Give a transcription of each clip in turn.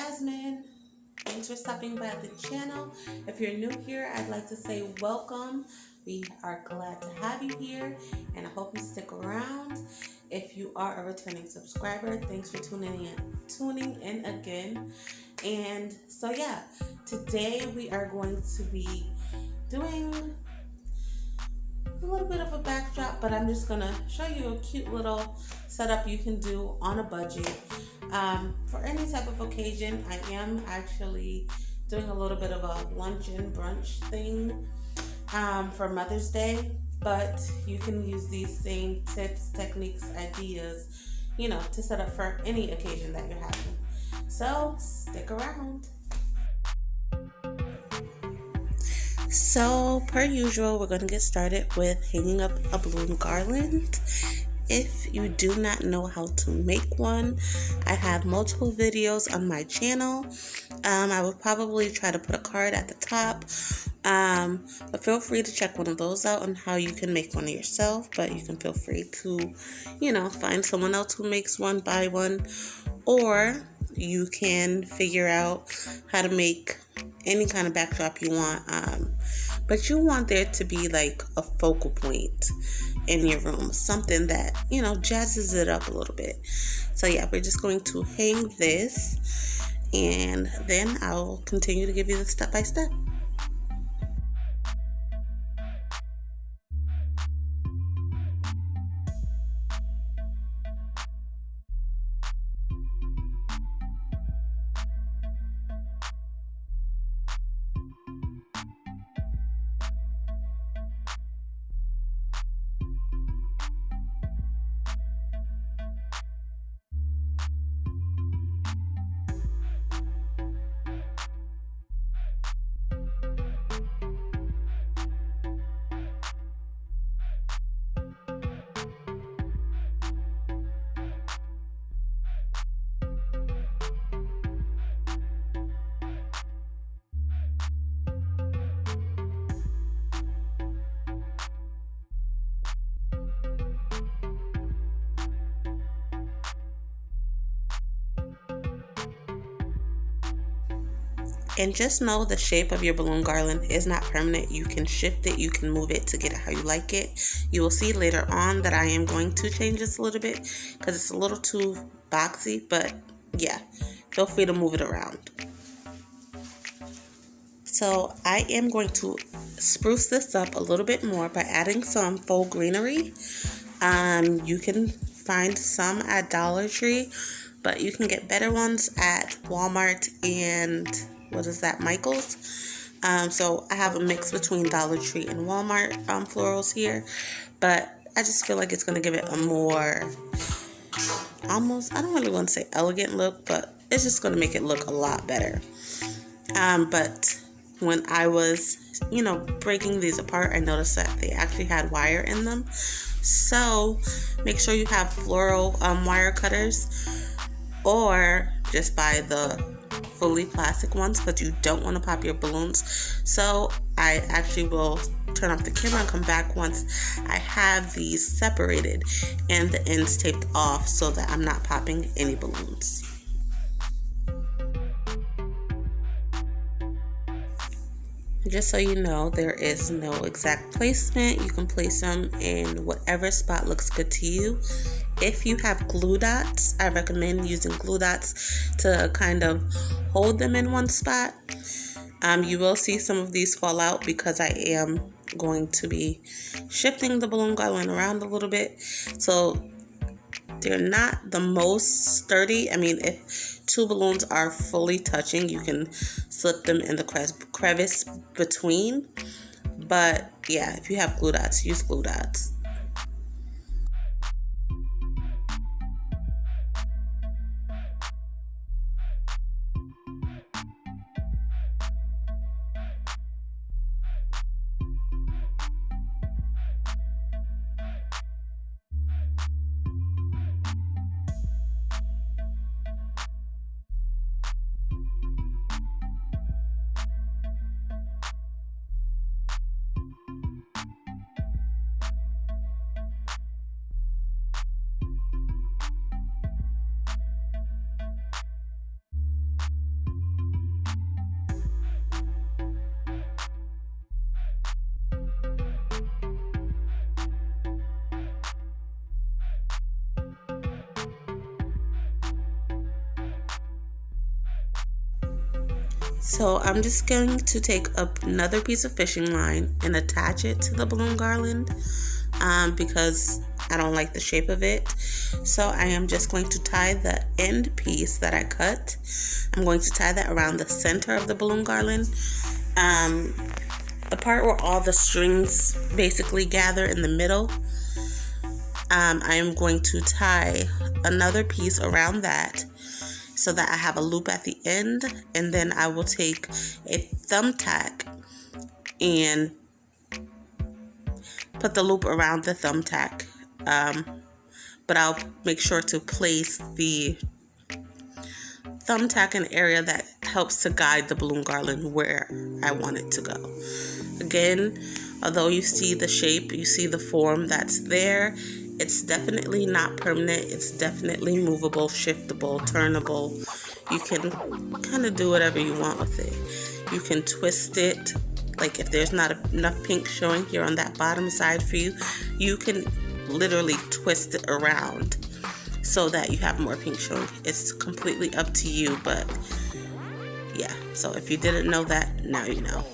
Jasmine. Thanks for stopping by the channel. If you're new here, I'd like to say welcome. We are glad to have you here, and I hope you stick around. If you are a returning subscriber, thanks for tuning in again. And so yeah, today we are going to be doing a little bit of a backdrop, but I'm just gonna show you a cute little setup you can do on a budget. For any type of occasion. I am actually doing a little bit of a luncheon brunch thing for Mother's Day, but you can use these same tips, techniques, ideas, to set up for any occasion that you're having. So stick around. So, per usual, we're going to get started with hanging up a balloon garland. If you do not know how to make one, I have multiple videos on my channel. I will probably try to put a card at the top, but feel free to check one of those out on how you can make one yourself. But you can feel free to, find someone else who makes one, buy one, or you can figure out how to make any kind of backdrop you want. But you want there to be like a focal point in your room, something that, jazzes it up a little bit. So yeah, we're just going to hang this, and then I'll continue to give you the step by step. And just know the shape of your balloon garland is not permanent. You can shift it, you can move it to get it how you like it. You will see later on that I am going to change this a little bit because it's a little too boxy, but yeah, feel free to move it around. So I am going to spruce this up a little bit more by adding some faux greenery. You can find some at Dollar Tree, but you can get better ones at Walmart and Michael's. So I have a mix between Dollar Tree and Walmart florals here, but I just feel like it's going to give it a more, almost, I don't really want to say elegant look, but it's just going to make it look a lot better. But when I was, breaking these apart, I noticed that they actually had wire in them. So make sure you have floral wire cutters, or just buy the fully plastic ones, because you don't want to pop your balloons. So I actually will turn off the camera and come back once I have these separated and the ends taped off so that I'm not popping any balloons. Just so you know, there is no exact placement. You can place them in whatever spot looks good to you. If you have glue dots, I recommend using glue dots to kind of hold them in one spot. You will see some of these fall out because I am going to be shifting the balloon garland around a little bit. So they're not the most sturdy. I mean, if two balloons are fully touching, you can slip them in the crevice between. But yeah, if you have glue dots, use glue dots. So I'm just going to take up another piece of fishing line and attach it to the balloon garland because I don't like the shape of it. So I am just going to tie the end piece that I cut. I'm going to tie that around the center of the balloon garland. The part where all the strings basically gather in the middle. I am going to tie another piece around that so that I have a loop at the end, and then I will take a thumbtack and put the loop around the thumbtack, but I'll make sure to place the thumbtack in an area that helps to guide the balloon garland where I want it to go. Again, although you see the shape, you see the form that's there, it's definitely not permanent. It's definitely movable, shiftable, turnable. You can kind of do whatever you want with it. You can twist it. Like if there's not enough pink showing here on that bottom side for you, you can literally twist it around so that you have more pink showing. It's completely up to you, but yeah. So if you didn't know that, now you know.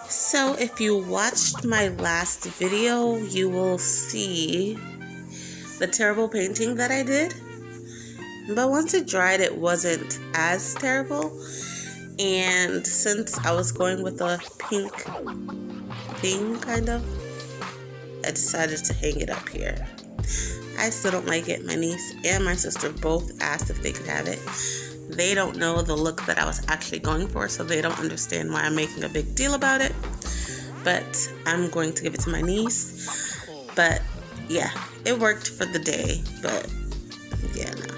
So if you watched my last video, you will see the terrible painting that I did. But once it dried, it wasn't as terrible. And since I was going with a pink theme, kind of, I decided to hang it up here. I still don't like it. My niece and my sister both asked if they could have it. They don't know the look that I was actually going for, so they don't understand why I'm making a big deal about it. But I'm going to give it to my niece. But yeah, it worked for the day, but yeah, no.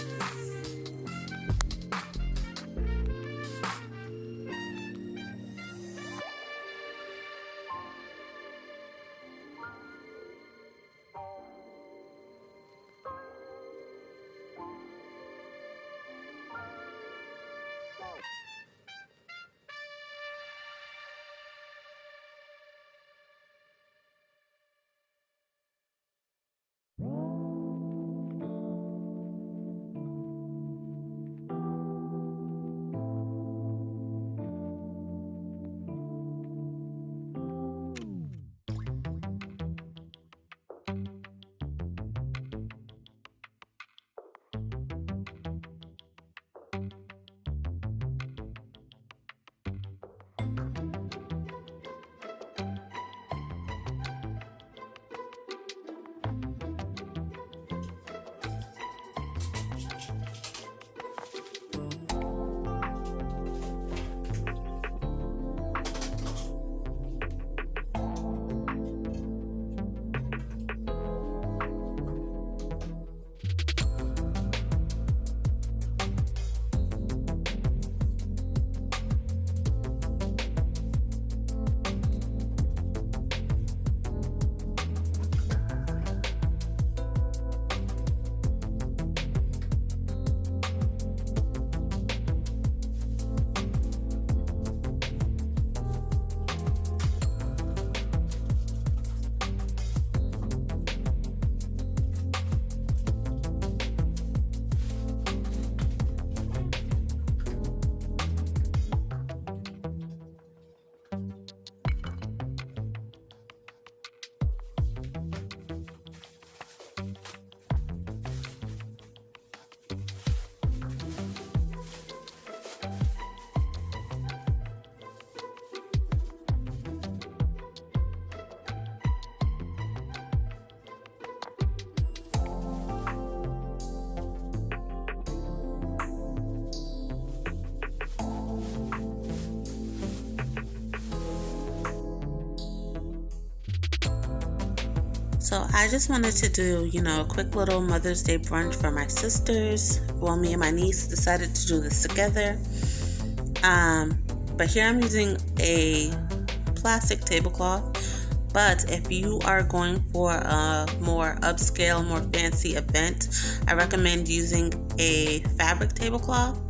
So I just wanted to do, a quick little Mother's Day brunch for my sisters. Well, me and my niece decided to do this together. But here I'm using a plastic tablecloth. But if you are going for a more upscale, more fancy event, I recommend using a fabric tablecloth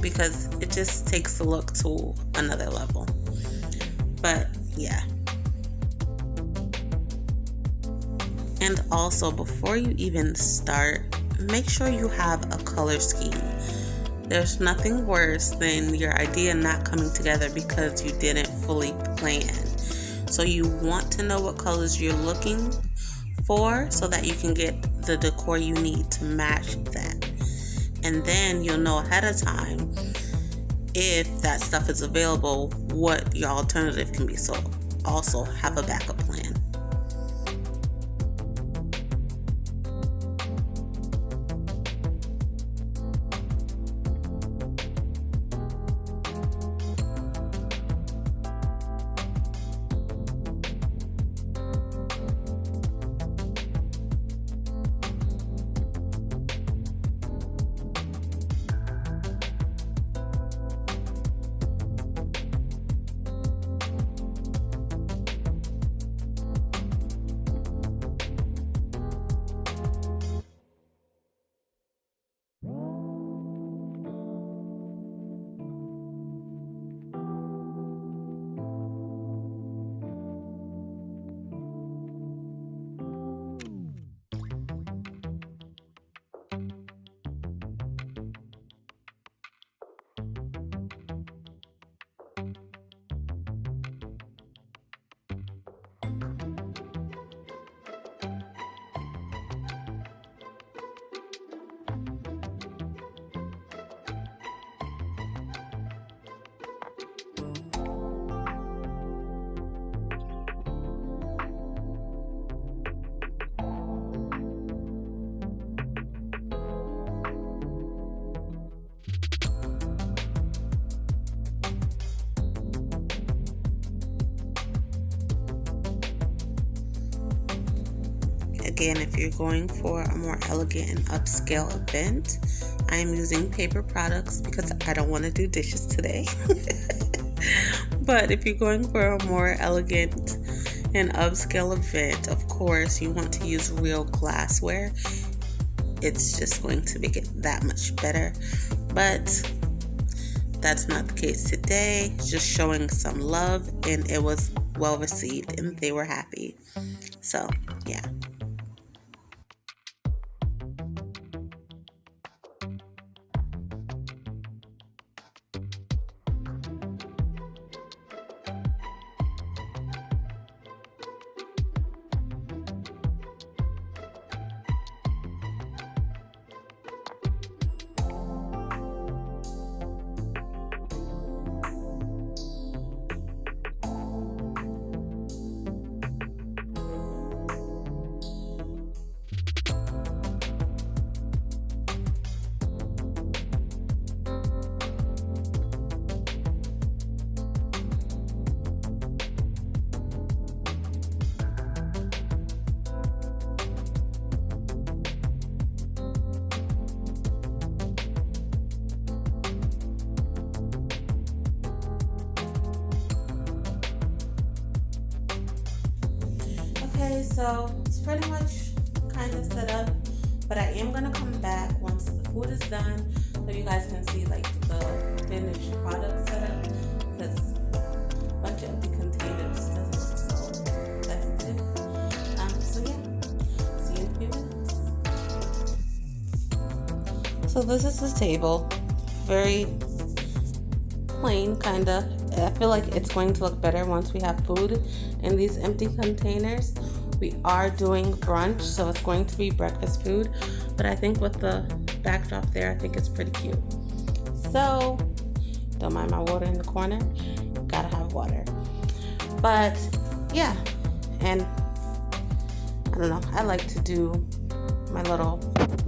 because it just takes the look to another level. But yeah. And also, before you even start, make sure you have a color scheme. There's nothing worse than your idea not coming together because you didn't fully plan. So you want to know what colors you're looking for so that you can get the decor you need to match that. And then you'll know ahead of time if that stuff is available, what your alternative can be. So also have a backup plan. Again, if you're going for a more elegant and upscale event, I am using paper products because I don't want to do dishes today. But if you're going for a more elegant and upscale event, of course, you want to use real glassware. It's just going to make it that much better. But that's not the case today. Just showing some love, and it was well received, and they were happy. So, yeah. Okay, so it's pretty much kind of set up, but I am going to come back once the food is done so you guys can see like the finished product set up, because a bunch of empty containers doesn't look so festive. So yeah, see you in a few minutes. So this is the table, very plain kind of. I feel like it's going to look better once we have food in these empty containers. We are doing brunch, so it's going to be breakfast food, but I think with the backdrop there, I think it's pretty cute. So, don't mind my water in the corner. Gotta have water. But, yeah, and I don't know, I like to do my little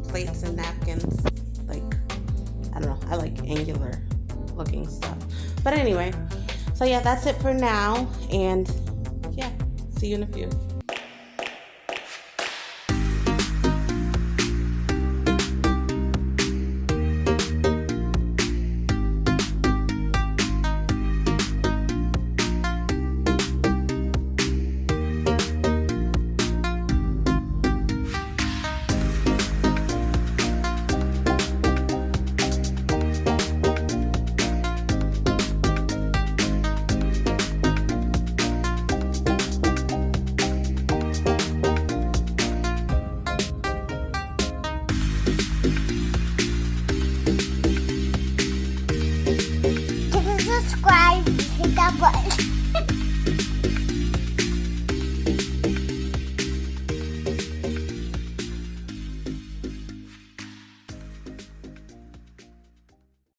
plates and napkins, like, I don't know, I like angular looking stuff. But anyway, so yeah, that's it for now, and yeah, see you in a few.